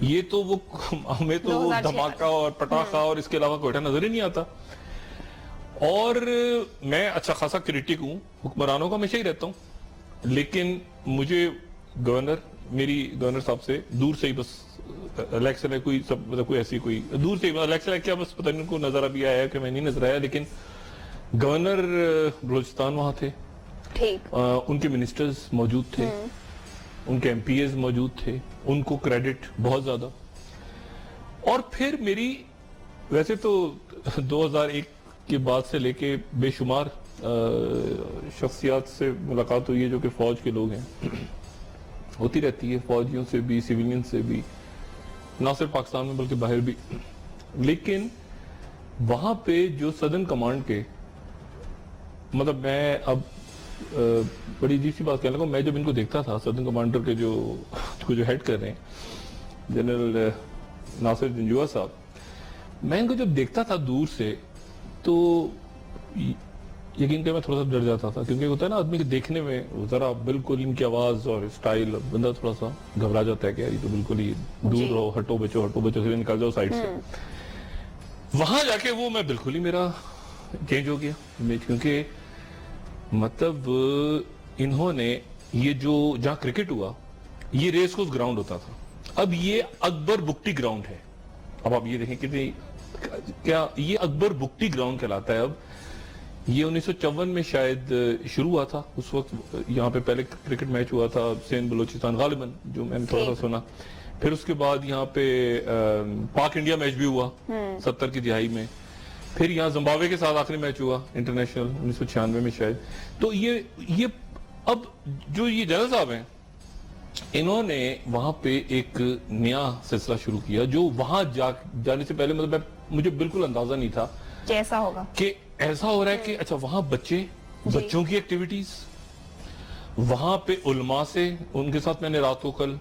یہ تو وہ ہمیں تو وہ 2006 دھماکہ اور پٹاخہ اور اس کے علاوہ کوئٹہ نظر ہی نہیں آتا. اور میں اچھا خاصا کریٹک ہوں حکمرانوں کا، ہمیشہ ہی رہتا ہوں، لیکن مجھے میری گورنر صاحب سے دور سے ہی بس الیکشن ہے کوئی مطلب کوئی ایسی کوئی دور سے الیکشن ہے کیا بس پتہ نہیں ان کو نظر ابھی آیا کہ میں نہیں نظر آیا، لیکن گورنر بلوچستان وہاں تھے، ٹھیک، ان کے منسٹرز موجود تھے، ان کے ایم پی ایز موجود تھے، ان کو کریڈٹ بہت زیادہ. اور پھر میری ویسے تو 2001 کے بعد سے لے کے بے شمار شخصیات سے ملاقات ہوئی ہے جو کہ فوج کے لوگ ہیں، ہوتی رہتی ہے، فوجیوں سے بھی، سیویلین سے بھی، نہ صرف پاکستان میں بلکہ باہر بھی. لیکن وہاں پہ جو سدرن کمانڈ کے مطلب میں اب بڑی عجیب سی بات کہنے لگا، میں جب ان کو دیکھتا تھا سدرن کمانڈر کے جو ہیڈ کر رہے ہیں جنرل ناصر جنجوعہ صاحب، میں ان کو جب دیکھتا تھا دور سے تو یقین کہ میں تھوڑا سا ڈر جاتا تھا، کیونکہ ہوتا ہے نا آدمی کے دیکھنے میں ذرا بالکل ان کی آواز اور اسٹائل، بندہ تھوڑا سا گھبرا جاتا ہے کہ یار یہ تو بالکل ہی دور رہو، ہٹو بچو سے نکل جاؤ سائڈ سے. وہاں جا کے وہ میں بالکل ہی میرا چینج ہو گیا امیج، کیونکہ مطلب انہوں نے یہ جو جہاں کرکٹ ہوا یہ ریس کورس گراؤنڈ ہوتا تھا، اب یہ اکبر بکٹی گراؤنڈ ہے. اب آپ یہ دیکھیں کہ کیا یہ اکبر بکٹی گراؤنڈ کہلاتا ہے. اب یہ 1954 میں شاید شروع ہوا تھا، اس وقت یہاں پہ پہلے کرکٹ میچ ہوا تھا سندھ بلوچستان غالباً، جو میں نے تھوڑا سا سنا. پھر اس کے بعد یہاں پہ پاک انڈیا میچ بھی ہوا 70 کی دہائی میں. پھر یہاں زمبابوے کے ساتھ آخری میچ ہوا انٹرنیشنل 1996 میں شاید. تو یہ اب جو یہ جنرل صاحب ہیں انہوں نے وہاں پہ ایک نیا سلسلہ شروع کیا جو وہاں جانے سے پہلے مطلب مجھے بالکل اندازہ نہیں تھا کیسا ہوگا، کہ ایسا ہو رہا ہے کہ اچھا وہاں بچوں کی ایکٹیویٹیز، وہاں پہ علماء سے ان کے ساتھ میں نے رات کو کل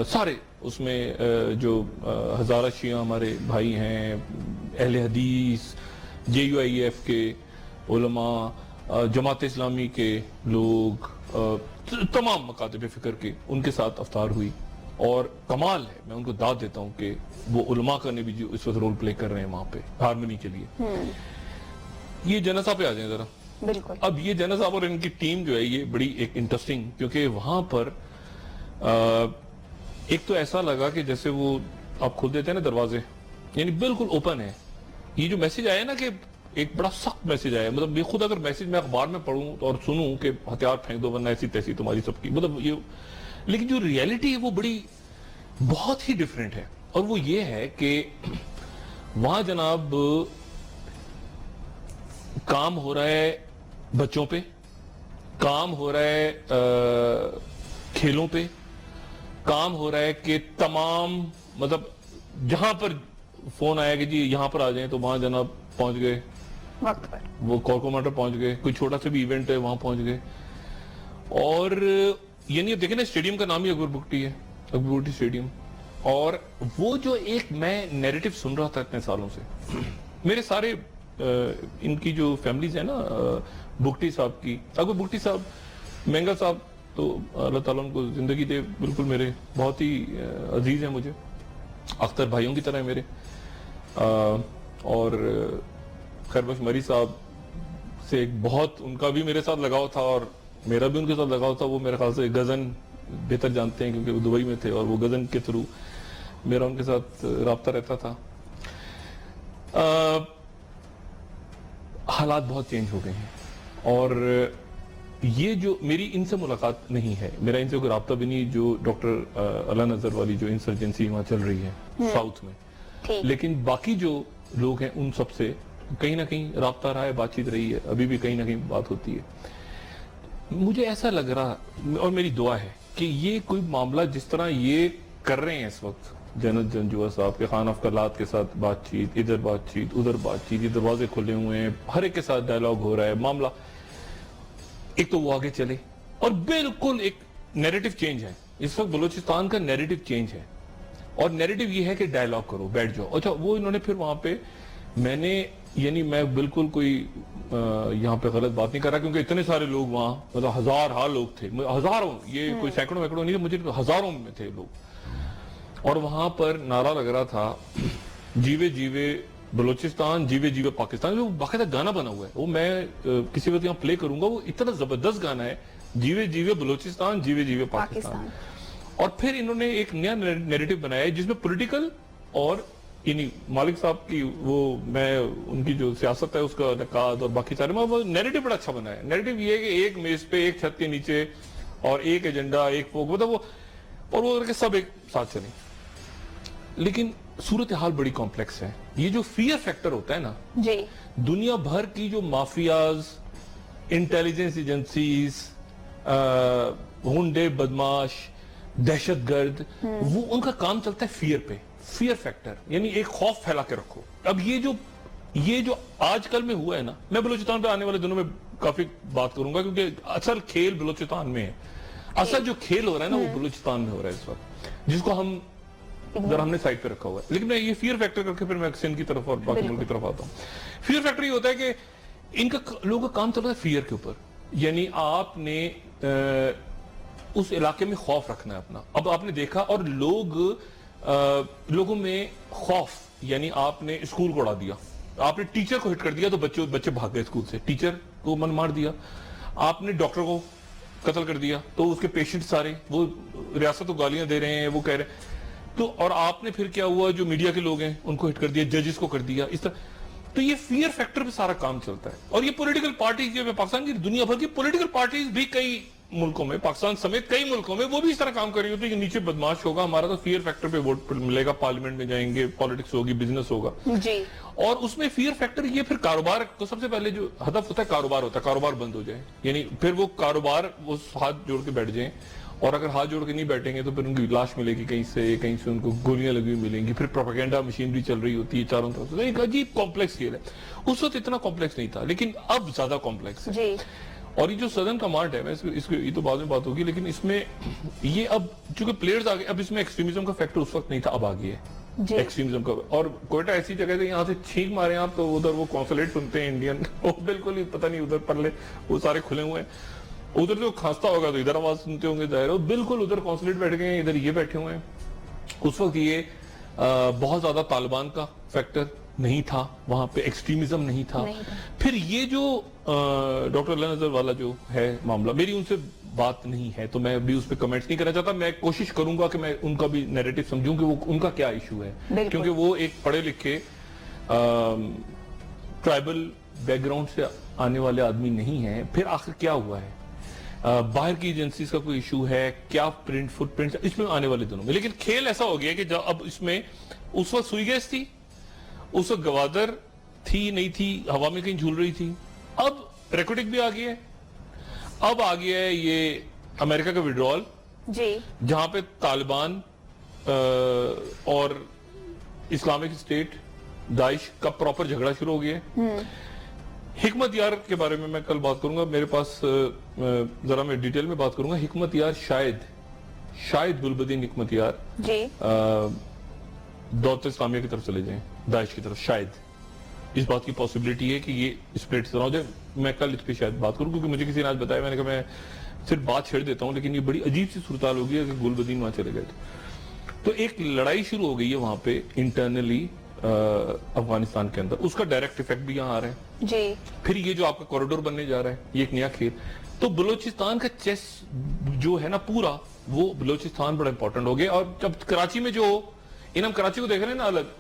سارے اس میں جو ہزارہ شیعہ ہمارے بھائی ہیں، اہل حدیث، JUIF کے علماء، جماعت اسلامی کے لوگ، تمام مکاتب فکر کے، ان کے ساتھ افطار ہوئی. اور کمال ہے، میں ان کو داد دیتا ہوں کہ وہ علماء کا نے بھی جو اس وقت رول پلے کر رہے ہیں وہاں پہ ہارمونی کے لیے. یہ جنرل صاحب پہ آ جائیں ذرا. بالکل. اب یہ جنرل صاحب اور ان کی ٹیم جو ہے یہ بڑی ایک انٹرسٹنگ، کیونکہ وہاں پر ایک تو ایسا لگا کہ جیسے وہ آپ کھول دیتے ہیں نا دروازے، یعنی بالکل اوپن ہے. یہ جو میسج آیا نا کہ ایک بڑا سخت میسج آیا، مطلب یہ خود اگر میسج میں اخبار میں پڑھوں اور سنوں کہ ہتھیار پھینک دو ورنہ ایسی تیسی تمہاری سب کی، مطلب یہ، لیکن جو ریئلٹی ہے وہ بڑی بہت ہی ڈیفرنٹ ہے. اور وہ یہ ہے کہ وہاں جناب کام ہو رہا ہے بچوں پہ، کام ہو رہا ہے کھیلوں پہ، کام ہو رہا ہے کہ تمام مطلب جہاں پر فون آیا کہ جی یہاں پر آ جائیں تو وہاں جناب پہنچ گئے وقت پر، وہ کور کمانڈر پہنچ گئے، کوئی چھوٹا سا بھی ایونٹ ہے وہاں پہنچ گئے. اور یعنی دیکھیں نا اسٹیڈیم کا نام ہی اکبر بکٹی ہے، اکبر بکٹی اسٹیڈیم. اور وہ جو ایک میں نیریٹو سن رہا تھا اتنے سالوں سے، میرے سارے ان کی جو فیملیز ہیں نا بکٹی صاحب کی، اکبر بکٹی صاحب، مینگا صاحب تو اللہ تعالیٰ ان کو زندگی دے، بالکل میرے بہت ہی عزیز ہیں مجھے، اختر بھائیوں کی طرح ہیں میرے. اور خیر بخش مری صاحب سے ایک بہت ان کا بھی میرے ساتھ لگاؤ تھا اور میرا بھی ان کے ساتھ لگاؤ تھا. وہ میرے خیال سے غزن بہتر جانتے ہیں کیونکہ وہ دبئی میں تھے اور وہ غزن کے تھرو میرا ان کے ساتھ رابطہ رہتا تھا. حالات بہت چینج ہو گئے ہیں اور یہ جو میری ان سے ملاقات نہیں ہے، میرا ان سے کوئی رابطہ بھی نہیں، جو ڈاکٹر اللہ نظر والی جو انسرجنسی وہاں چل رہی ہے ساؤتھ میں، لیکن باقی جو لوگ ہیں ان سب سے کہیں نہ کہیں رابطہ رہا ہے، بات چیت رہی ہے، ابھی بھی کہیں نہ کہیں بات ہوتی ہے. مجھے ایسا لگ رہا اور میری دعا ہے کہ یہ کوئی معاملہ جس طرح یہ کر رہے ہیں اس وقت جنرل جنجوعہ صاحب کے خان افکارلات کے ساتھ بات چیت، ادھر بات چیت ادھر بات چیت، یہ دروازے کھلے ہوئے ہیں، ہر ایک کے ساتھ ڈائلاگ ہو رہا ہے، معاملہ ایک تو وہ آگے چلے. اور بالکل ایک نیریٹو چینج ہے اس وقت، بلوچستان کا نیریٹو چینج ہے. اور نیریٹو یہ ہے کہ ڈائلاگ کرو، بیٹھ جاؤ. اچھا وہ انہوں نے پھر وہاں پہ میں بالکل کوئی یہاں پہ غلط بات نہیں کر رہا کیونکہ اتنے سارے لوگ وہاں، مطلب ہزاروں لوگ تھے، ہزاروں، یہ کوئی سینکڑوں وینکڑوں نہیں تھے، مجھے ہزاروں میں تھے لوگ. اور وہاں پر نعرہ لگ رہا تھا جیوے جیوے بلوچستان جیوے جیوے پاکستان. وہ باقاعدہ گانا بنا ہوا ہے, وہ میں کسی وقت یہاں پلے کروں گا, وہ اتنا زبردست گانا ہے, جیوے جیوے بلوچستان جیوے جیوے پاکستان. اور پھر انہوں نے ایک نیا نیریٹو بنایا ہے جس میں پولیٹیکل اور یعنی مالک صاحب کی وہ میں ان کی جو سیاست ہے اس کا نقاد اور باقی سارے وہ نیریٹو بڑا اچھا بنا ہے. نیریٹو یہ ہے کہ ایک میز پہ ایک چھت کے نیچے اور ایک ایجنڈا ایک فوک مطلب وہ اور وہ کہ سب ایک ساتھ چلیں. لیکن صورتحال بڑی کمپلیکس ہے. یہ جو فیئر فیکٹر ہوتا ہے نا جی دنیا بھر کی جو مافیاز انٹیلیجنس ایجنسیز ہونڈے بدماش دہشت گرد وہ ان کا کام چلتا ہے فیئر پہ, فیئر فیکٹر یعنی ایک خوف پھیلا کے رکھو. اب یہ جو آج کل میں ہوا ہے نا, میں بلوچستان پہ آنے والے دنوں میں کافی بات کروں گا کیونکہ اصل کھیل بلوچستان میں ہے. اصل جو کھیل ہو رہا ہے نا وہ بلوچستان میں ہو رہا ہے اس وقت, جس کو ہم نے سائٹ پہ رکھا ہوا ہے. لیکن میں یہ فیئر فیکٹر کر کے پھر میں سندھ کی طرف اور باقی ملک کی طرف آتا ہوں. فیئر فیکٹر یہ ہوتا ہے کہ ان کا لوگوں کا کام چل رہا ہے فیئر کے اوپر, یعنی آپ نے اس علاقے میں خوف رکھنا ہے اپنا. اب آپ نے دیکھا اور لوگوں میں خوف, یعنی آپ نے اسکول کو اڑا دیا, آپ نے ٹیچر کو ہٹ کر دیا تو بچے بھاگ گئے اسکول سے, ٹیچر کو من مار دیا. آپ نے ڈاکٹر کو قتل کر دیا تو اس کے پیشنٹ سارے وہ ریاست کو گالیاں دے رہے ہیں, وہ کہہ رہے ہیں تو. اور آپ نے پھر کیا ہوا, جو میڈیا کے لوگ ہیں ان کو ہٹ کر دیا, ججز کو کر دیا اس طرح. تو یہ فیئر فیکٹر پہ سارا کام چلتا ہے. اور یہ پولیٹیکل پارٹیز جو پاکستان کی دنیا بھر کی پولیٹیکل پارٹیز بھی کئی ملکوں میں, پاکستان سمیت کئی ملکوں میں وہ بھی اس طرح کام کر رہی ہوتی ہے کہ نیچے بدماش ہوگا ہمارا تو فیئر فیکٹر پہ ووٹ ملے گا, پارلیمنٹ میں جائیں گے, پالیٹکس ہوگی, بزنس ہوگا. جی اور اس میں فیئر فیکٹر یہ پھر کاروبار کو سب سے پہلے جو ہدف ہوتا ہے کاروبار ہوتا ہے, کاروبار بند ہو جائے, یعنی پھر وہ کاروبار وہ ہاتھ جوڑ کے بیٹھ جائیں. اور اگر ہاتھ جوڑ کے نہیں بیٹھیں گے تو پھر ان کی لاش ملے گی کہیں سے ان کو گولیاں لگی ہوئی ملیں گی. پھر پروپیگنڈا مشینری چل رہی ہوتی ہے چاروں طرف سے. ایک عجیب کمپلیکس کھیل ہے. اس وقت اتنا کمپلیکس نہیں تھا لیکن اب زیادہ کمپلیکس ہے. جی اور یہ جو سدرن کمانڈ ہے, اس کو یہ تو بعد میں بات ہوگی, لیکن اس میں یہ اب چونکہ پلیئرز آگے, اب اس میں ایکسٹریمزم کا فیکٹر اس وقت نہیں تھا, اب آ گیا ہے ایکسٹریمزم کا. اور کوئٹہ ایسی جگہ ہے یہاں سے چھینک مارے آپ تو ادھر وہ کونسولیٹ سنتے ہیں انڈین, وہ بالکل ہی پتہ نہیں ادھر پرلے وہ سارے کھلے ہوئے ہیں. ادھر جو کھانستا ہوگا تو ادھر آواز سنتے ہوں گے ظاہر ہے, بالکل ادھر کونسولیٹ بیٹھ گئے ہیں, ادھر یہ بیٹھے ہوئے ہیں. اس وقت یہ بہت زیادہ طالبان کا فیکٹر نہیں تھا وہاں پہ, ایکسٹریمزم نہیں تھا. پھر یہ جو ڈاکٹر اللہ نظر والا جو ہے معاملہ, میری ان سے بات نہیں ہے تو میں بھی اس پہ کمنٹس نہیں کرنا چاہتا. میں کوشش کروں گا کہ میں ان کا بھی نیریٹو سمجھوں کہ وہ ان کا کیا ایشو ہے, کیونکہ وہ ایک پڑھے لکھے ٹرائبل بیک گراؤنڈ سے آنے والے آدمی نہیں ہیں. پھر آخر کیا ہوا ہے, باہر کی ایجنسیز کا کوئی ایشو ہے کیا, فٹ پرنٹ اس میں آنے والے دنوں میں. لیکن کھیل ایسا ہو گیا کہ جب اب اس میں اس وقت سوئی گیس تھی, اس وقت گوادر تھی نہیں تھی, ہوا میں کہیں جھول رہی تھی. اب ریکوٹک بھی آ گیا ہے, اب آ گیا ہے یہ امریکہ کا وڈرال, جی جہاں پہ طالبان اور اسلامک اسٹیٹ داعش کا پراپر جھگڑا شروع ہو گیا ہے. حکمت یار کے بارے میں کل بات کروں گا, میرے پاس ذرا میں ڈیٹیل میں بات کروں گا. حکمت یار شاید گلبدین حکمت یار جی دولت اسلامیہ کی طرف چلے جائیں, داعش کی طرف. شاید اس بات کی پاسبلٹی ہے کہ یہ اسپلٹ طرح ہو جائے. میں کل اس پہ شاید بات کروں کیونکہ مجھے کسی نے آج بتایا, میں نے کہا میں صرف بات چھیڑ دیتا ہوں, لیکن یہ بڑی عجیب سی صورتحال ہو گئی ہے کہ گلبدین وہاں چلے گئے. تو ایک لڑائی شروع ہو گئی ہے وہاں پہ انٹرنلی افغانستان کے اندر, اس کا ڈائریکٹ افیکٹ بھی یہاں آ رہا ہے. جی پھر یہ جو آپ کا کوریڈور بننے جا رہا ہے, یہ ایک نیا کھیل. تو بلوچستان کا چیس جو ہے نا پورا, وہ بلوچستان بڑا امپورٹنٹ ہو گیا. اور جب کراچی میں جو ہم کراچی کو دیکھ رہے ہیں نا الگ,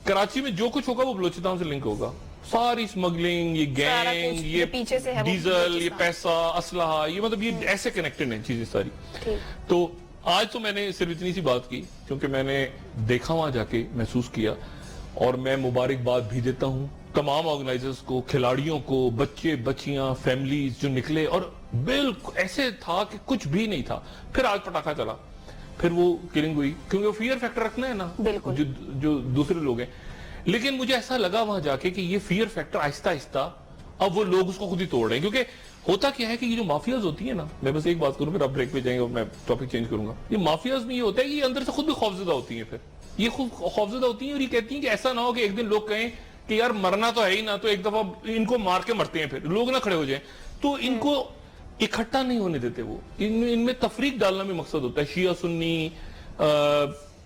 کراچی میں جو کچھ ہوگا وہ بلوچستان سے لنک ہوگا. ساری اسمگلنگ, یہ گینگ, یہ ڈیزل, یہ پیسہ, اسلحہ, یہ مطلب یہ ایسے کنیکٹڈ ہیں چیزیں ساری. تو آج تو میں نے صرف اتنی سی بات کی کیونکہ میں نے دیکھا وہاں جا کے, محسوس کیا. اور میں مبارکباد بھی دیتا ہوں تمام آرگنائزرز کو, کھلاڑیوں کو, بچے بچیاں, فیملیز جو نکلے. اور بالکل ایسے تھا کہ کچھ بھی نہیں تھا. پھر آج پٹاخہ چلا, پھر وہ کلنگ ہوئی, کیونکہ وہ فیئر فیکٹر رکھنا ہے نا جو دوسرے لوگ ہیں. لیکن مجھے ایسا لگا وہاں جا کے کہ یہ فیئر فیکٹر آہستہ آہستہ اب وہ لوگ اس کو خود ہی توڑ رہے ہیں. کیونکہ ہوتا کیا ہے کہ یہ جو مافیاز ہوتی ہیں نا, میں بس ایک بات کروں پھر آپ بریک پہ جائیں گے اور میں ٹاپک چینج کروں گا. یہ مافیاز میں یہ ہوتا ہے کہ یہ اندر سے خود بھی خوفزدہ ہوتی ہیں. پھر یہ خود خوفزدہ ہوتی ہیں اور یہ کہتی ہیں کہ ایسا نہ ہو کہ ایک دن لوگ کہیں کہ یار مرنا تو ہے ہی نہ, تو ایک دفعہ ان کو مار کے مرتے ہیں, پھر لوگ نہ کھڑے ہو جائیں. تو ان کو اکٹھا نہیں ہونے دیتے, وہ ان میں تفریق ڈالنا بھی مقصد ہوتا ہے. شیعہ سنی,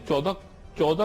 14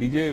DJ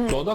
14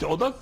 14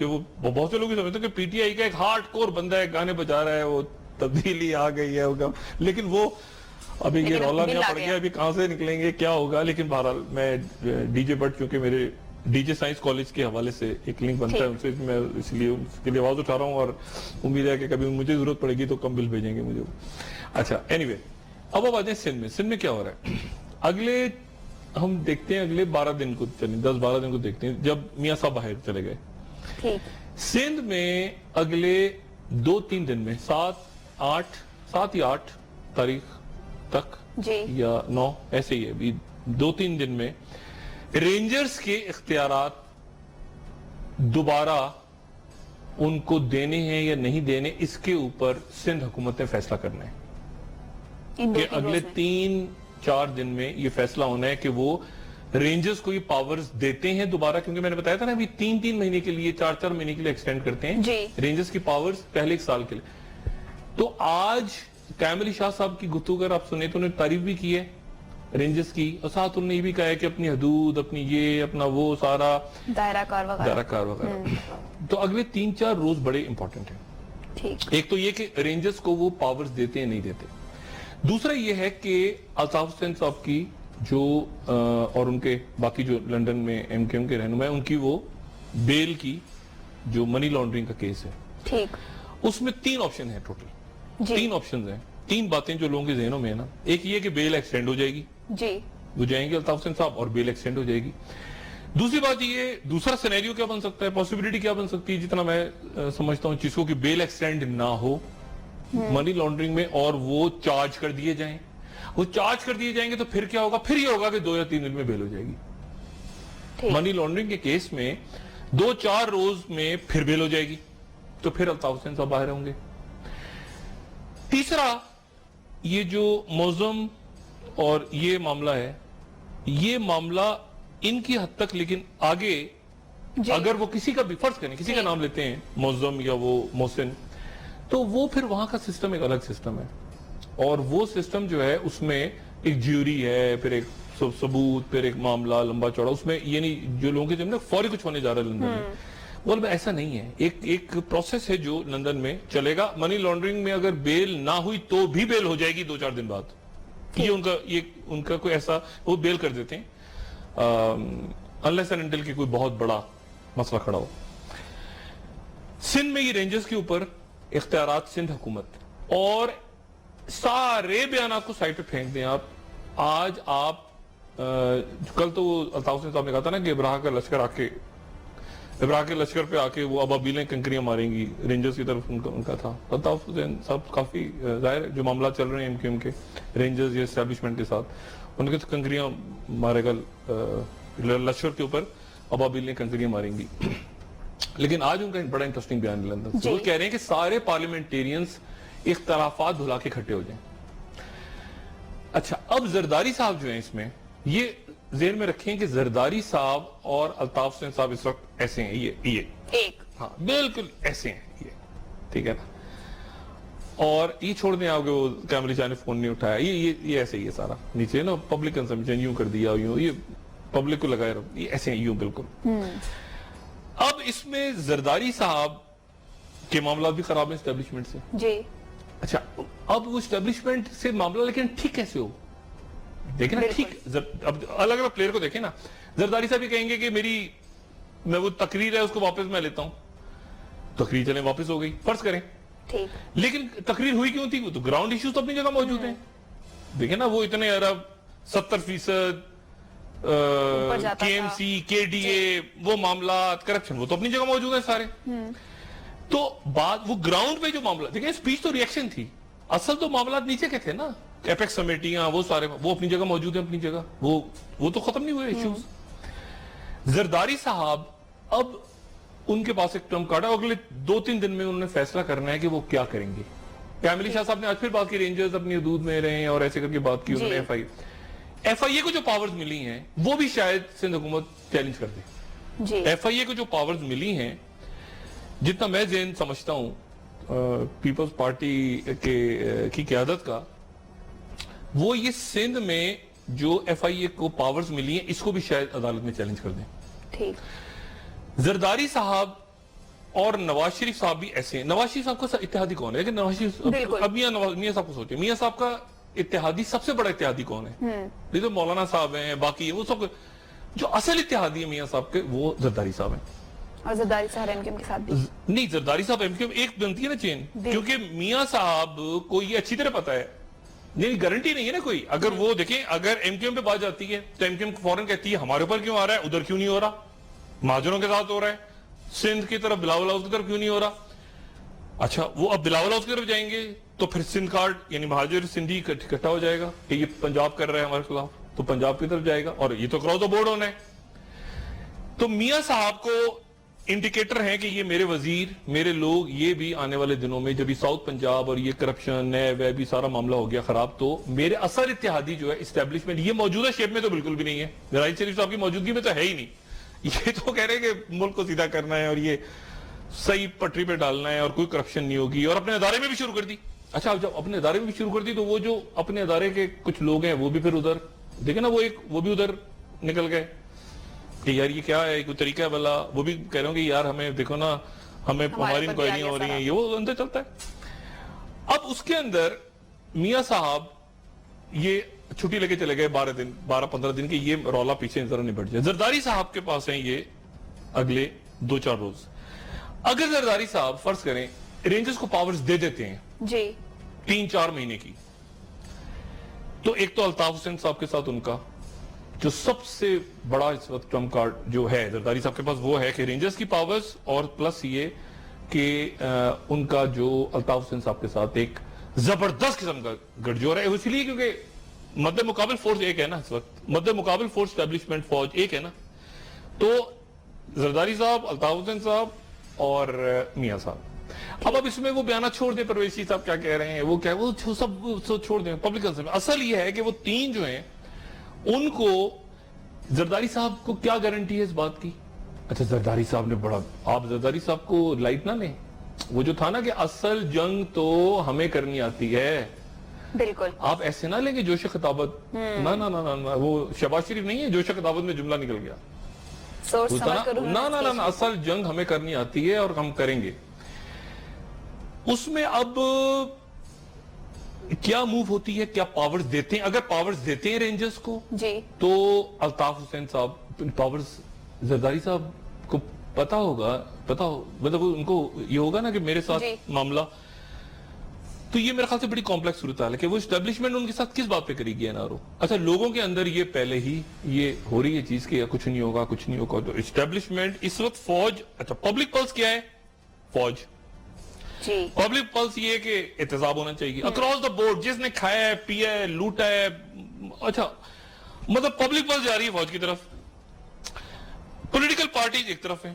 کہ وہ بہت سے لوگ سمجھتے ہیں کہ پی ٹی آئی کا ایک ہارڈ کور بندہ ہے, گانے بجا رہا ہے, وہ تبدیلی آ گئی ہے, لیکن وہ ابھی یہ رولا نیا پڑ گیا, ابھی کہاں سے نکلیں گے, کیا ہوگا. لیکن بہرحال میں ڈی جے بٹ چونکہ میرے ڈی جے سائنس کالج کے حوالے سے ایک لنک بنتا ہے ان سے, میں اس لیے اس کے لیے آواز اٹھا رہا ہوں, اور امید ہے کہ کبھی مجھے ضرورت پڑے گی تو کم بل بھیجیں گے مجھے. اچھا اینی وے, اب آ جائیں سندھ میں. سندھ میں کیا ہو رہا ہے اگلے, ہم دیکھتے ہیں اگلے 12 دن کو, 10-12 دن کو دیکھتے ہیں جب میاں صاحب باہر چلے گئے. سندھ میں اگلے 2-3 دن میں 7 یا 8 تاریخ تک یا 9 ایسے ہی ہے, 2-3 دن میں رینجرز کے اختیارات دوبارہ ان کو دینے ہیں یا نہیں دینے, اس کے اوپر سندھ حکومت نے فیصلہ کرنا ہے کہ اگلے 3-4 دن میں یہ فیصلہ ہونا ہے کہ وہ رینجرز کو یہ پاورز دیتے ہیں دوبارہ, کیونکہ میں نے بتایا تھا نا ابھی 3-3 مہینے کے لیے, 4-4 مہینے کے لیے ایکسٹینڈ کرتے ہیں رینجرز کی پاورز پہلے 1 سال کے لیے. تو آج قائم علی شاہ صاحب کی گفتگو اگر آپ سنیں تو انہوں نے تعریف بھی کی ہے رینجرز کی, اور ساتھ انہوں نے یہ بھی کہا ہے کہ اپنی حدود, اپنی یہ اپنا وہ سارا دائرہ کار وغیرہ. تو اگلے 3-4 روز بڑے امپورٹنٹ ہیں. ایک تو یہ کہ رینجرز کو وہ پاورز دیتے ہیں نہیں دیتے. دوسرا یہ ہے کہ الطاف حسین صاحب کی جو اور ان کے باقی جو لنڈن میں ایم کیو ایم کے رہنما ہیں, ان کی وہ بیل کی جو منی لانڈرنگ کا کیس ہے, اس میں 3 آپشن ہیں ٹوٹل. 3 آپشنز ہیں, 3 باتیں جو لوگوں کے ذہنوں میں ہیں نا. ایک یہ کہ بیل ایکسٹینڈ ہو جائے گی, وہ جائیں گے الطاف حسین صاحب اور بیل ایکسٹینڈ ہو جائے گی. دوسری بات یہ, دوسرا سینیریو کیا بن سکتا ہے, پاسبلٹی کیا بن سکتی ہے, جتنا میں سمجھتا ہوں چیز کو, کہ بیل ایکسٹینڈ نہ ہو منی لانڈرنگ میں اور وہ چارج کر دیے جائیں. وہ چارج کر دیے جائیں گے تو پھر کیا ہوگا, پھر یہ ہوگا کہ 2 یا 3 دن میں بیل ہو جائے گی. منی لانڈرنگ کے کیس میں 2-4 روز میں پھر بیل ہو جائے گی, تو پھر الطاف حسین صاحب باہر ہوں گے. تیسرا یہ جو موزم اور یہ معاملہ ہے, یہ معاملہ ان کی حد تک, لیکن آگے اگر وہ کسی کا بھی فرض کریں, کسی کا نام لیتے ہیں موزم یا وہ محسن, تو وہ پھر وہاں کا سسٹم ایک الگ سسٹم ہے, اور وہ سسٹم جو ہے اس میں ایک جیوری ہے, پھر ایک ثبوت, پھر ایک معاملہ لمبا چوڑا, اس میں یہ نہیں جو لوگوں کے جب فوری کچھ ہونے جا رہا ہے لندن میں, وہ ایسا نہیں ہے. ایک پروسیس ہے جو لندن میں چلے گا. منی لانڈرنگ میں اگر بیل نہ ہوئی تو بھی بیل ہو جائے گی 2-4 دن بعد. یہ ان کا کوئی ایسا, وہ بیل کر دیتے ہیں unless and until کہ کوئی بہت بڑا مسئلہ کھڑا ہو. سندھ میں یہ رینجرز کے اوپر اختیارات سندھ حکومت, اور سارے بیانات کو سائٹ پہ پھینک دیں آپ. آج آپ کل تو الطاف حسین صاحب نے کہا تھا نا کہ ابراہ کے لشکر پہ آ کے وہ ابابیلیں کنکریاں ماریں گی, رینجرز کی طرف ان کا تھا. الطاف حسین صاحب کافی ظاہر جو معاملات چل رہے ہیں ایم کیو ایم کے رینجرز یا اسٹیبلشمنٹ کے ساتھ, ان کے تو کنکریاں مارے گا لشکر کے اوپر, ابابیلیں کنکریاں ماریں گی. لیکن آج ان کا بڑا انٹرسٹنگ بیان ہے لندن سے. وہ کہہ رہے ہیں کہ سارے پارلیمنٹیرینز اختلافات بھلا کے کھٹے ہو جائیں. اچھا, اب زرداری صاحب جو ہیں اس میں, یہ ذہن میں رکھیں کہ زرداری صاحب اور الطاف حسین صاحب اس وقت ایسے ہیں, یہ ہاں بالکل ایسے ہیں یہ, ٹھیک ہے نا. اور یہ چھوڑ دیں آپ کہ وہ قائم علی شاہ نے فون نہیں اٹھایا, یہ ایسے ہی ہے سارا نیچے نا, پبلک کنزمپشن یوں کر دیا, یوں یہ پبلک کو لگائے رہو, یہ ایسے ہیں یوں بالکل. اب اس میں زرداری صاحب کے معاملات بھی خراب ہیں اسٹیبلشمنٹ سے. جی اچھا, اب وہ اسٹیبلشمنٹ سے معاملہ لیکن ٹھیک کیسے ہو, دیکھیں نا ٹھیک, اب الگ الگ پلیئر کو دیکھیں نا. زرداری صاحب یہ کہیں گے کہ میں وہ تقریر ہے اس کو واپس میں لیتا ہوں, تقریر چلیں واپس ہو گئی فرض کریں, لیکن تقریر ہوئی کیوں تھی, وہ تو گراؤنڈ ایشوز تو اپنی جگہ موجود ہیں. دیکھیں نا وہ اتنے ارب 70% کے ایم سی, کے ڈی اے, وہ معاملات, کرپشن, وہ تو اپنی جگہ موجود ہیں سارے. تو بات وہ گراؤنڈ پہ جو معاملہ, دیکھیں سپیچ تو ریئیکشن تھی, اصل تو معاملات نیچے کے تھے نا, ایپیکس کمیٹیاں, وہ سارے وہ اپنی جگہ موجود ہیں, اپنی جگہ وہ تو ختم نہیں ہوئے ایشوز. زرداری صاحب اب ان کے پاس ایک ٹرمپ کارڈ ہے, اگلے 2-3 دن میں انہوں نے فیصلہ کرنا ہے کہ وہ کیا کریں گے. قائم علی شاہ صاحب نے آج پھر بات کی رینجرز اپنی حدود میں رہے اور ایسے کر کے بات کی. انہوں نے ایف آئی اے کو جو پاورز ملی ہیں وہ بھی شاید سندھ حکومت چیلنج کر دے. ایف آئی اے کو جو پاورز ملی ہیں, جتنا میں ذہن سمجھتا ہوں پیپلز پارٹی کی قیادت کا, وہ یہ سندھ میں جو ایف آئی اے کو پاورز ملی ہیں اس کو بھی شاید عدالت میں چیلنج کر دیں. زرداری صاحب اور نواز شریف صاحب بھی ایسے ہیں. نواز شریف صاحب کا اتحادی کون ہے؟ لیکن نواز شریف بالکل. اب میاں صاحب کو سوچیں, میاں صاحب کا اتحادی سب سے بڑا اتحادی کون ہے؟ یہ تو مولانا صاحب ہیں, باقی وہ سب. جو اصل اتحادی ہے میاں صاحب کے وہ زرداری صاحب ہیں. اور زرداری صاحب ایم کیو ایم کے ساتھ بھی نہیں, زرداری صاحب ایم کیو ایم ایک بنتی ہے نا چین, کیونکہ میاں صاحب کو یہ اچھی طرح پتا ہے, نہیں گارنٹی نہیں ہے نا کوئی. اگر وہ دیکھیں, اگر ایم کیو ایم پہ بات جاتی ہے تو ایم کیو ایم فوراً کہتی ہے ہمارے اوپر کیوں آ رہا ہے, ادھر کیوں نہیں ہو رہا, مہاجروں کے ساتھ ہو رہا ہے, سندھ کی طرف بلاول ہاؤس کی طرف کیوں نہیں ہو رہا. اچھا, وہ اب بلاول ہاؤس کی طرف جائیں گے تو پھر سندھ کارڈ یعنی مہاجر سندھی اکٹھا ہو جائے گا کہ یہ پنجاب کر رہا ہے ہمارے خلاف, تو پنجاب کی طرف جائے گا, اور یہ تو کراس دا بورڈ ہونا ہے. تو میاں صاحب کو انڈیکیٹر ہیں کہ یہ میرے وزیر, میرے لوگ, یہ بھی آنے والے دنوں میں جب یہ ساؤتھ پنجاب اور یہ کرپشن نیب ویب سارا معاملہ ہو گیا خراب, تو میرے اثر اتحادی جو ہے اسٹیبلشمنٹ, یہ موجودہ شیپ میں تو بالکل بھی نہیں ہے, راحیل شریف صاحب کی موجودگی میں تو ہے ہی نہیں. یہ تو کہہ رہے ہیں کہ ملک کو سیدھا کرنا ہے اور یہ صحیح پٹری پہ ڈالنا ہے اور کوئی کرپشن نہیں ہوگی, اور اپنے ادارے میں بھی شروع کر دی. اچھا, جب اپنے ادارے میں بھی شروع کر دی تو وہ جو اپنے ادارے کے کچھ لوگ ہیں وہ بھی پھر ادھر دیکھیں نا, وہ بھی ادھر نکل گئے کہ یار یہ کیا ہے, کوئی طریقہ ہے بلا. وہ بھی کہہ رہے ہوں کہ یار ہمیں دیکھو نا, ہماری انکوائریاں ہو رہی ہیں, یہ وہ اندر چلتا ہے. اب اس کے اندر میاں صاحب یہ چھٹی لے کے چلے گئے 12-15 دن کے, یہ رولا پیچھے ذرا نبٹ جائے. زرداری صاحب کے پاس ہیں یہ اگلے 2-4 روز. اگر زرداری صاحب فرض کریں رینجرز کو پاورز دے دیتے ہیں جی 3-4 مہینے کی, تو ایک تو الطاف حسین صاحب کے ساتھ ان کا جو سب سے بڑا اس وقت ٹرمپ کارڈ جو ہے زرداری صاحب کے پاس وہ ہے کہ رینجرز کی پاورز, اور پلس یہ کہ ان کا جو الطاف حسین صاحب کے ساتھ ایک زبردست قسم کا گڑ جوڑ ہے, اس لیے کیونکہ مد مقابل فورس ایک ہے نا اس وقت, مد مقابل فورس اسٹیبلشمنٹ فوج ایک ہے نا. تو زرداری صاحب, الطاف حسین صاحب اور میاں صاحب. اب اس میں وہ بیانات چھوڑ دیں, پرویز صاحب کیا کہہ رہے ہیں, وہ کیا, وہ سب چھوڑ دیں پبلک کنسرن. اصل یہ ہے کہ وہ تین جو ہیں ان کو زرداری صاحب کو کیا گارنٹی ہے اس بات کی. اچھا, زرداری صاحب نے بڑا, آپ زرداری صاحب کو لائٹ نہ لیں, وہ جو تھا نا کہ اصل جنگ تو ہمیں کرنی آتی ہے, بالکل آپ ایسے نہ لیں گے جوش خطابت. نہ وہ شہباز شریف نہیں ہے, جوش خطابت میں جملہ نکل گیا. نہ اصل جنگ ہمیں کرنی آتی ہے اور ہم کریں گے. اس میں اب کیا موو ہوتی ہے, کیا پاورز دیتے ہیں. اگر پاورز دیتے ہیں رینجرز کو جی تو الطاف حسین صاحب پاورز, زرداری صاحب کو پتا ہوگا, مطلب ان کو یہ ہوگا نا کہ میرے ساتھ معاملہ, تو یہ میرے خیال سے بڑی کمپلیکس صورتحال ہے کہ وہ اسٹیبلشمنٹ ان کے ساتھ کس بات پہ کرے گی NRO. اچھا, لوگوں کے اندر یہ پہلے ہی یہ ہو رہی ہے چیز کہ کچھ نہیں ہوگا, کچھ نہیں ہوگا. تو اسٹیبلشمنٹ اس وقت فوج, اچھا پبلک پلس کیا ہے, فوج پبلک پلس یہ کہ احتساب ہونا چاہیے اکراس دا بورڈ, جس نے کھایا ہے, پیا ہے, لوٹا ہے. اچھا, مطلب پبلک پلس جا رہی ہے فوج کی طرف, پولیٹیکل پارٹیز ایک طرف ہیں,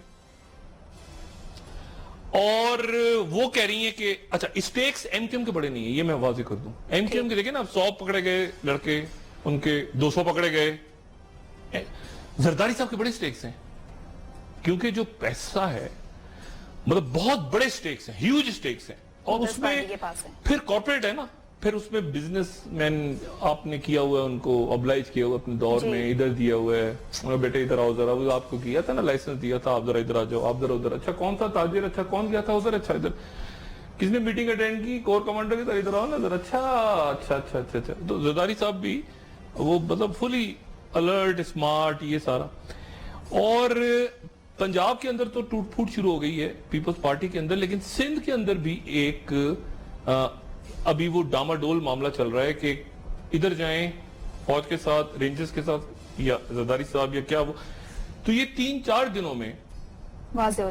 اور وہ کہہ رہی ہیں کہ اچھا اسٹیکس ایم کیو ایم کے بڑے نہیں ہیں, یہ میں واضح کر دوں. ایم کیو ایم کے دیکھیں نا, 100 پکڑے گئے لڑکے, ان کے 200 پکڑے گئے. زرداری صاحب کے بڑے اسٹیکس ہیں, کیونکہ جو پیسہ ہے مطلب بہت بڑے اسٹیکس ہیں, ہیوج اسٹیکس ہیں, اور اس میں پھر کارپوریٹ ہے نا, پھر اس میں بزنس مین آپ نے کیا ہوا ہے, ان کو ابلائج کیا ہوا اپنے دور میں, ادھر دیا ہوا ہے, بیٹے ادھر آؤ ذرا, وہ آپ کو کیا تھا نا, لائسنس دیا تھا, آپ ذرا ادھر آ جاؤ, آپ ذرا ادھر. اچھا کون تھا تاجر, اچھا کون گیا تھا ادھر, اچھا ادھر کس نے میٹنگ اٹینڈ کی, کور کمانڈر کی طرح, ادھر آؤ نا ادھر. اچھا. تو زرداری صاحب بھی وہ مطلب فلی الرٹ, اسمارٹ, یہ سارا. اور پنجاب کے اندر تو ٹوٹ پھوٹ شروع ہو گئی ہے پیپلز پارٹی کے اندر, لیکن سندھ کے اندر بھی ایک ابھی وہ ڈاماڈول معاملہ چل رہا ہے کہ ادھر جائیں فوج کے ساتھ, رینجرز کے ساتھ, یا زرداری صاحب یا کیا وہ. تو یہ 3-4 دنوں میں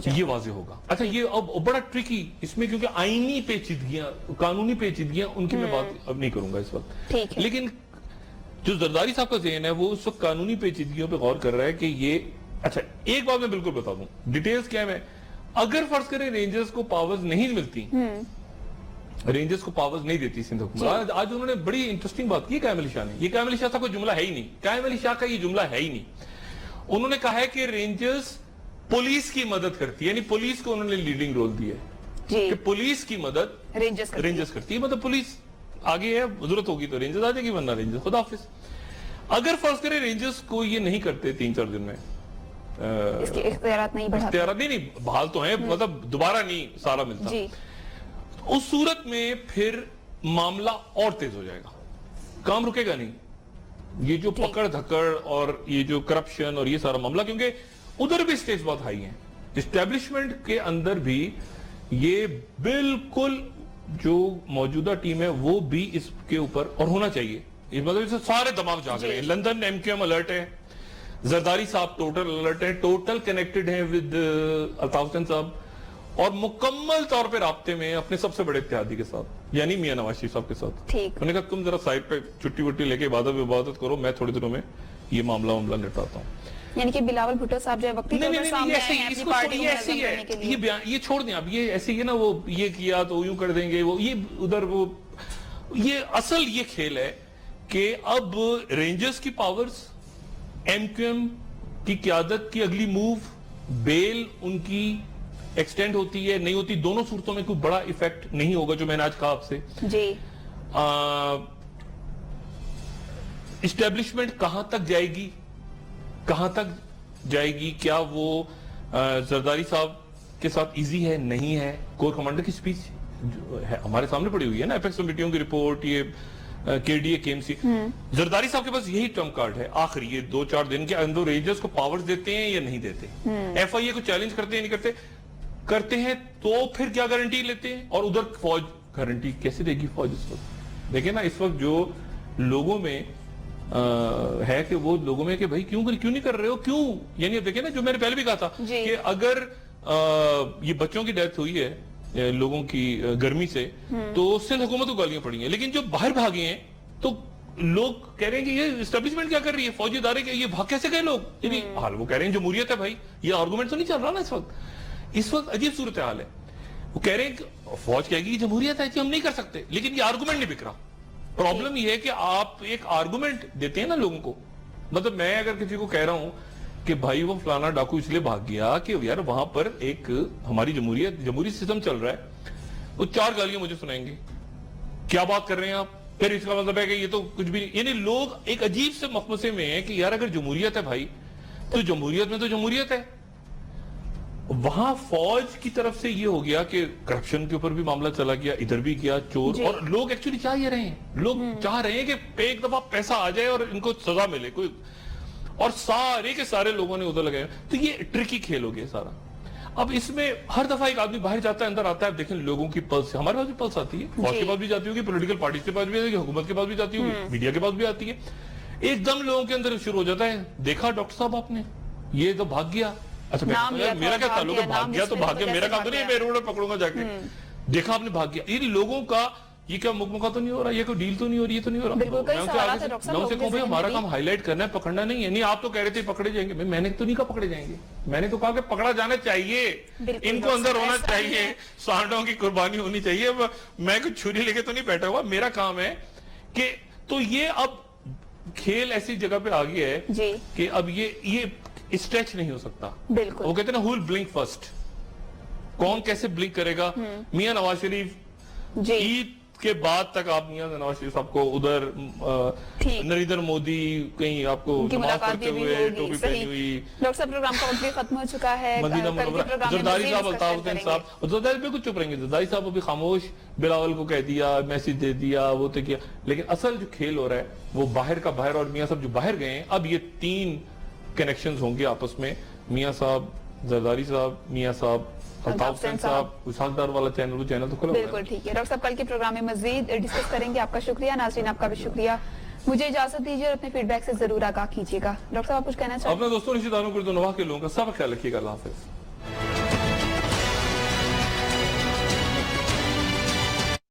یہ واضح ہوگا. اچھا, یہ اب بڑا ٹرکی اس میں, کیونکہ آئینی پیچیدگیاں, قانونی پیچیدگیاں, ان کی میں بات اب نہیں کروں گا اس وقت. لیکن جو زرداری صاحب کا ذہن ہے وہ اس وقت قانونی پیچیدگیوں پہ غور کر رہا ہے کہ یہ, اچھا ایک بات میں بالکل بتا دوں, ڈیٹیلز کیا ہے. اگر فرض کریں رینجرز کو پاورز نہیں ملتی, رینجرز کو پاورز نہیں دیتی سندھ حکومت, آج انہوں نے بڑی انٹرسٹنگ بات کی قائم علی شاہ نے. یہ قائم علی شاہ کا کوئی جملہ ہے ہی نہیں, قائم علی شاہ کا یہ جملہ ہے ہی نہیں. انہوں نے کہا ہے کہ رینجرز پولیس کی مدد کرتی ہے, یعنی پولیس کو انہوں نے لیڈنگ رول دیا ہے کہ پولیس کی مدد رینجرز کرتی ہے. مطلب پولیس آگے ہے, ضرورت ہوگی تو رینجرز آ جائے گی, ورنہ رینجرز خدا حافظ. اگر فرض کریں رینجرز کو یہ نہیں کرتے 3-4 دن میں, اس کے اختیارات نہیں بڑھاتے. اختیارات نہیں بحال تو ہیں, مطلب دوبارہ نہیں سارا ملتا. جی اس صورت میں پھر معاملہ اور تیز ہو جائے گا, کام رکے گا نہیں. یہ جو پکڑ دھکڑ اور یہ جو کرپشن اور یہ سارا معاملہ, کیونکہ ادھر بھی سٹیٹس بہت ہائی ہیں, اسٹیبلشمنٹ کے اندر بھی یہ بالکل جو موجودہ ٹیم ہے وہ بھی اس کے اوپر اور ہونا چاہیے. مطلب اس سے سارے دماغ جاگ رہے ہیں. London M Q M alert ہے, زرداری صاحب ٹوٹل الرٹ ہے, ٹوٹل کنیکٹڈ ہیں ود الطاف حسین صاحب, اور مکمل طور پہ رابطے میں اپنے سب سے بڑے اتحادی کے ساتھ, یعنی میاں نواز شریف صاحب کے ساتھ. ٹھیک, انہوں نے کہا تم ذرا سائڈ پہ چھٹی وٹی لے کے عبادت کرو, میں تھوڑے دنوں میں یہ معاملہ نپٹاتا ہوں. یعنی کہ بلاول بھٹو صاحب جو ہے وقتی طور پر سامنے آئے ہیں اپنی پارٹی کو منظم کرنے کے لیے. یہ چھوڑ دیں اب, یہ ایسے ہی ہے نا, وہ یہ کیا تو یوں کر دیں گے, وہ یہ ادھر وہ, یہ اصل یہ کھیل ہے کہ اب رینجرز کی پاورز, ایم کیو ایم کی قیادت کی اگلی موو, بیل ان کی ایکسٹینڈ ہوتی ہے نہیں ہوتی, دونوں صورتوں میں کوئی بڑا ایفیکٹ نہیں ہوگا جو میں نے آج کہا آپ سے. جی اسٹیبلشمنٹ کہاں تک جائے گی, کہاں تک جائے گی, کیا وہ زرداری صاحب کے ساتھ ایزی ہے نہیں ہے. کور کمانڈر کی سپیچ ہمارے سامنے پڑی ہوئی ہے نا, ایپیکس کمیٹیوں کی رپورٹ, یہ کے ڈی اے کے ایم سی. زرداری صاحب کے پاس یہی ٹرمپ کارڈ ہے آخری, یہ 2-4 دن کے اندر رینجرز کو پاورز دیتے ہیں یا نہیں دیتے, ایف آئی اے کو چیلنج کرتے ہیں نہیں کرتے, کرتے ہیں تو پھر کیا گارنٹی لیتے ہیں, اور ادھر فوج گارنٹی کیسے دے گی فوج اس وقت. دیکھیں نا اس وقت جو لوگوں میں ہے کہ وہ لوگوں میں کہ بھائی کیوں نہیں کر رہے ہو, کیوں, یعنی دیکھیں نا جو میں نے پہلے بھی کہا تھا کہ اگر یہ بچوں کی ڈیتھ ہوئی ہے لوگوں کی گرمی سے تو سندھ حکومت کو گالیاں پڑی ہیں, لیکن جو باہر بھاگے ہیں تو لوگ کہہ رہے ہیں کہ یہ اسٹیبلشمنٹ کیا کر رہی ہے, فوجی ادارے کے یہ بھاگ کیسے گئے لوگ, یعنی حال وہ کہہ رہے ہیں جمہوریت ہے بھائی, یہ آرگومنٹ تو نہیں چل رہا نا اس وقت عجیب صورتحال ہے. وہ کہہ رہے ہیں کہ فوج کہے گی جمہوریت ہے, ہم نہیں کر سکتے, لیکن یہ آرگومنٹ نہیں بک رہا. پرابلم یہ ہے کہ آپ ایک آرگومنٹ دیتے ہیں نا لوگوں کو, مطلب میں اگر کسی کو کہہ رہا ہوں کہ بھائی وہ فلانا ڈاکو اس لیے بھاگ گیا کہ یار وہاں پر ایک ہماری جمہوری سسٹم چل رہا ہے, وہ 4 گالیاں مجھے سنائیں گے, کیا بات کر رہے ہیں آپ, پھر اس کا مطلب ہے کہ یہ تو کچھ بھی نہیں. یعنی لوگ ایک عجیب سے مخمصے میں ہیں کہ یار اگر جمہوریت ہے بھائی تو جمہوریت میں تو جمہوریت ہے. وہاں فوج کی طرف سے یہ ہو گیا کہ کرپشن کے اوپر بھی معاملہ چلا گیا, ادھر بھی گیا چور, اور لوگ ایکچولی چاہ یہ رہے ہیں, لوگ چاہ رہے ہیں کہ ایک دفعہ پیسہ آ جائے اور ان کو سزا ملے کوئی, اور سارے کے سارے لوگوں نے ادھر لگائے. تو یہ ٹرکی کھیل ہو گیا سارا. اب اس میں ہر دفعہ ایک آدمی باہر جاتا ہے اندر آتا ہے, دیکھیں لوگوں کی پلس, ہمارے پاس بھی پلس آتی ہے, فوج کے پاس بھی جاتی ہوگی, پولیٹیکل پارٹیز کے پاس بھی آتی ہے, حکومت کے پاس بھی جاتی ہوگی, میڈیا کے پاس بھی آتی ہے. ایک دم لوگوں کے اندر شروع ہو جاتا ہے, دیکھا ڈاکٹر صاحب آپ نے یہ تو بھاگ گیا, اچھا میرا کیا تعلق ہے, بھاگ گیا تو بھاگ گیا, میرا کام تو نہیں, میں روڈ پر پکڑوں گا جا کے, دیکھا آپ نے بھاگ گیا. یہ لوگوں کا یہ کیا مکمکہ تو نہیں ہو رہا, یہ کوئی ڈیل تو نہیں ہو رہی, یہ تو نہیں ہو رہا. میں ان سے کہوں بھائی ہمارا کام ہائی لائٹ کرنا ہے, پکڑنا نہیں ہے. نہیں آپ تو کہہ رہے تھے پکڑے جائیں گے, میں نے تو نہیں کہا پکڑے جائیں گے, میں نے تو کہا کہ پکڑا جانا چاہیے, ان کو اندر ہونا چاہیے, سانڈوں کی قربانی ہونی چاہیے. میں کوئی چھری لے کے تو نہیں بیٹھا ہوا, میرا کام ہے کہ, تو یہ اب کھیل ایسی جگہ پہ آ گیا ہے کہ اب یہ اسٹریچ نہیں ہو سکتا. وہ کہتے ہیں نا ہول بلنک فرسٹ, کون کیسے بلنک کرے گا. میاں نواز شریف عید کے بعد تک آپ میاں نواز شریف صاحب کو ادھر نریندر مودی کہیں آپ کو نماز پڑھتے ہوئے ٹوپی پہنی ہوئی. ڈاکٹر صاحب پروگرام کا وقت بھی ختم ہو چکا ہے. مدینہ منورہ, زرداری صاحب, الطاف حسین صاحب, زرداری بالکل چپ رہیں گے. زرداری صاحب ابھی خاموش, بلاول کو کہہ دیا, میسج دے دیا, وہ تو کیا, لیکن اصل جو کھیل ہو رہا ہے وہ باہر کا باہر, اور میاں صاحب جو باہر گئے ہیں, اب یہ 3 کنیکشنز ہوں گے آپس میں, میاں صاحب, زرداری صاحب, میاں صاحب, الطاف حسین صاحب. اسحاق ڈار والا چینل, وہ چینل تو کھلا ہوا ہے. بالکل ٹھیک ہے ڈاکٹر صاحب, کل کے پروگرام میں مزید ڈسکس کریں گے. آپ کا شکریہ, ناظرین آپ کا بھی شکریہ. مجھے اجازت دیجیے اور اپنے فیڈ بیک سے ضرور آگاہ کیجیے گا. ڈاکٹر صاحب آپ کچھ کہنا چاہتے ہیں؟ اپنے دوستوں رشتہ داروں کو نواح کے لوگوں کا سب خیال رکھیے گا. اللہ حافظ.